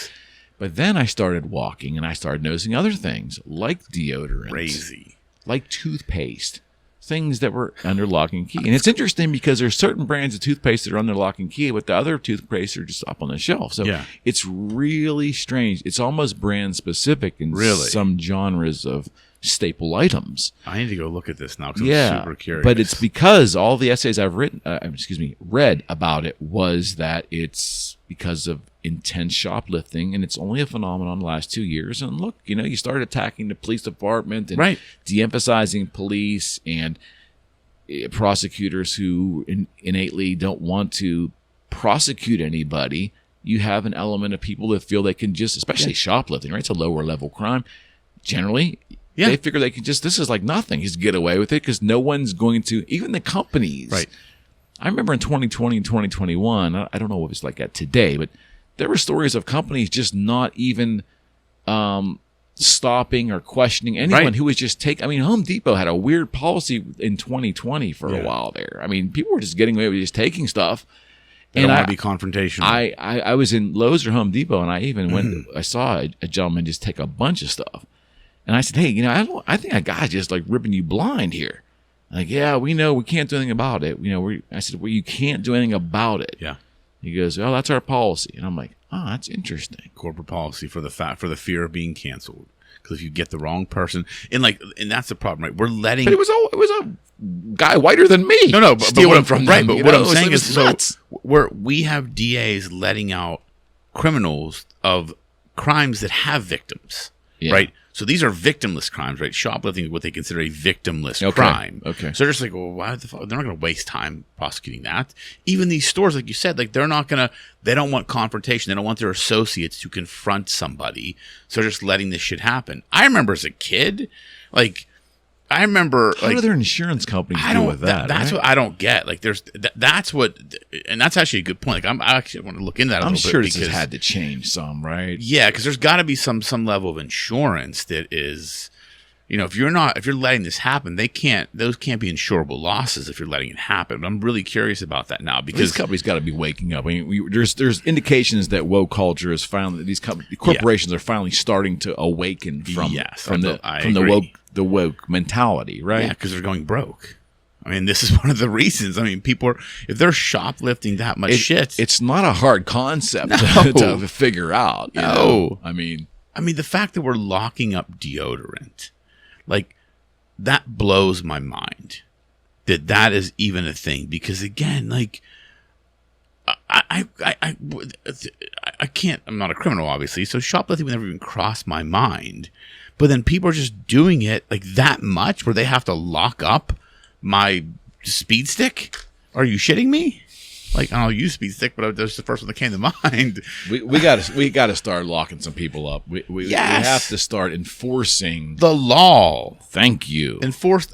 But then I started walking, and I started noticing other things, like deodorant. Crazy. Like toothpaste. Things that were under lock and key. And it's interesting because there's certain brands of toothpaste that are under lock and key, but the other toothpaste are just up on the shelf. So it's really strange. It's almost brand specific in some genres of staple items. I need to go look at this now because I'm super curious. But it's because all the essays I've read about it was that it's because of intense shoplifting, and it's only a phenomenon in the last 2 years. And look, you start attacking the police department and de-emphasizing police and prosecutors who innately don't want to prosecute anybody. You have an element of people that feel they can just, especially shoplifting, right? It's a lower level crime. Generally, they figure they can just, this is like nothing. Just get away with it because no one's going to, even the companies I remember in 2020 and 2021, I don't know what it's like at today, but there were stories of companies just not even stopping or questioning anyone who was just taking. I mean, Home Depot had a weird policy in 2020 for a while there. I mean, people were just getting away with just taking stuff. They don't want to be confrontational. I was in Lowe's or Home Depot, and I even went. I saw a gentleman just take a bunch of stuff, and I said, "Hey, you know, I think a guy's just like ripping you blind here." Like, yeah, we know we can't do anything about it. You know, I said, well, you can't do anything about it. Yeah. He goes, well, that's our policy, and I'm like, oh, that's interesting. Corporate policy for the fear of being canceled. Because if you get the wrong person, and that's the problem, right? We're letting. But it was a guy whiter than me. No, but stealing from them. Right, but what I'm saying is, nuts. we have DAs letting out criminals of crimes that have victims, right? So these are victimless crimes, right? Shoplifting is what they consider a victimless crime. Okay. So they're just like, well, why the fuck? They're not going to waste time prosecuting that. Even these stores, like you said, like they don't want confrontation. They don't want their associates to confront somebody. So they're just letting this shit happen. I remember as a kid, how do their insurance companies deal with that? That's what I don't get. Like, that's what, and that's actually a good point. Like, I actually want to look into that. I'm sure this has had to change some, right? Yeah, because there's got to be some level of insurance that is, you know, if you're letting this happen, those can't be insurable losses if you're letting it happen. But I'm really curious about that now because these companies got to be waking up. I mean, there's indications that woke culture is finally corporations are finally starting to awaken from the woke mentality, right? Yeah, because they're going broke. I mean, this is one of the reasons. I mean, people if they're shoplifting that much shit, it's not a hard concept to figure out. You know? I mean, the fact that we're locking up deodorant, like that blows my mind. That is even a thing because again, like I can't. I'm not a criminal, obviously, so shoplifting would never even cross my mind. But then people are just doing it like that much where they have to lock up my speed stick? Are you shitting me? Like, I don't use speed stick, but that's the first one that came to mind. We got to start locking some people up. We have to start enforcing the law. Thank you.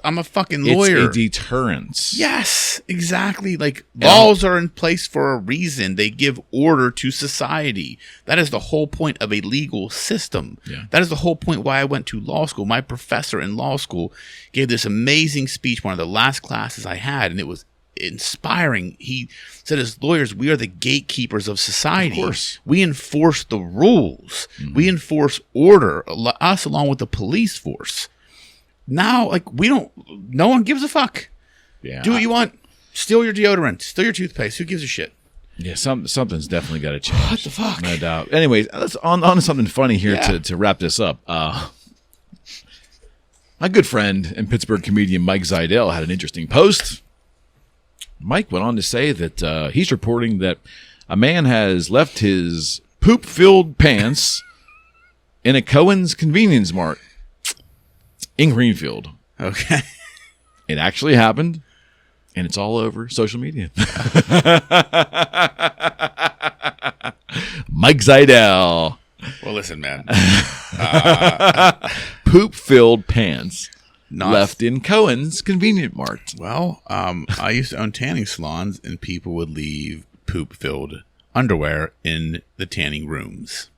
I'm a fucking lawyer. It's a deterrence. Yes, exactly. Like laws are in place for a reason. They give order to society. That is the whole point of a legal system. Yeah. That is the whole point why I went to law school. My professor in law school gave this amazing speech, one of the last classes I had, and it was inspiring. He said, as lawyers, we are the gatekeepers of society. Of course. We enforce the rules. Mm-hmm. We enforce order, us along with the police force. Now, like, no one gives a fuck. Yeah. Do what you want. Steal your deodorant. Steal your toothpaste. Who gives a shit? Yeah, something's definitely got to change. What the fuck? No doubt. Anyways, let's on to something funny here to wrap this up. My good friend and Pittsburgh comedian Mike Zydel had an interesting post. Mike went on to say that he's reporting that a man has left his poop-filled pants in a Cohen's Convenience Mart in Greenfield. Okay. It actually happened, and it's all over social media. Mike Zydel. Well, listen, man. Poop-filled pants. Left in Cohen's Convenient Mart. Well, I used to own tanning salons, and people would leave poop-filled underwear in the tanning rooms.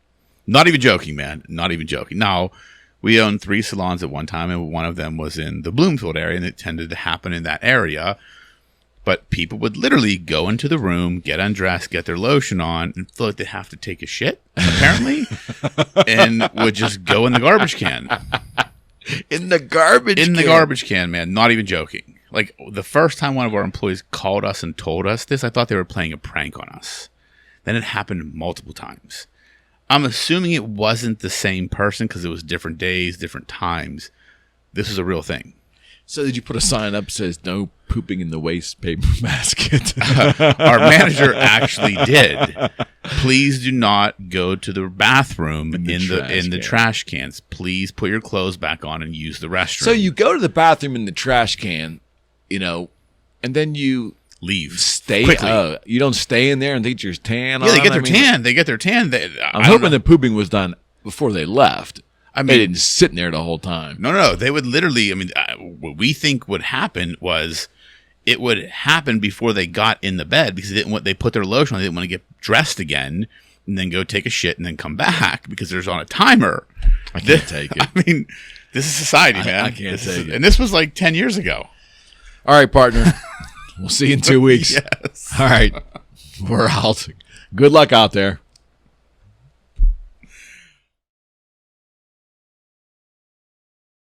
Not even joking, man. Not even joking. Now, we owned 3 salons at one time, and one of them was in the Bloomfield area, and it tended to happen in that area. But people would literally go into the room, get undressed, get their lotion on, and feel like they have to take a shit, apparently, and would just go in the garbage can. In the garbage can, man. Not even joking. Like, the first time one of our employees called us and told us this, I thought they were playing a prank on us. Then it happened multiple times. I'm assuming it wasn't the same person because it was different days, different times. This was a real thing. So did you put a sign up that says no pooping in the waste paper basket? Our manager actually did. Please do not go to the bathroom in the trash cans. Please put your clothes back on and use the restroom. So you go to the bathroom in the trash can, and then you leave. Stay quickly. You don't stay in there and get your tan on. Yeah, they get their tan. They get their tan. I'm hoping the pooping was done before they left. I mean, they didn't sit in there the whole time. No. They would literally, what we think would happen was it would happen before they got in the bed because they put their lotion on. They didn't want to get dressed again and then go take a shit and then come back because there's on a timer. I can't take it. I mean, this is society, man. I can't take it. And this was like 10 years ago. All right, partner. We'll see you in 2 weeks. Yes. All right. We're out. Good luck out there.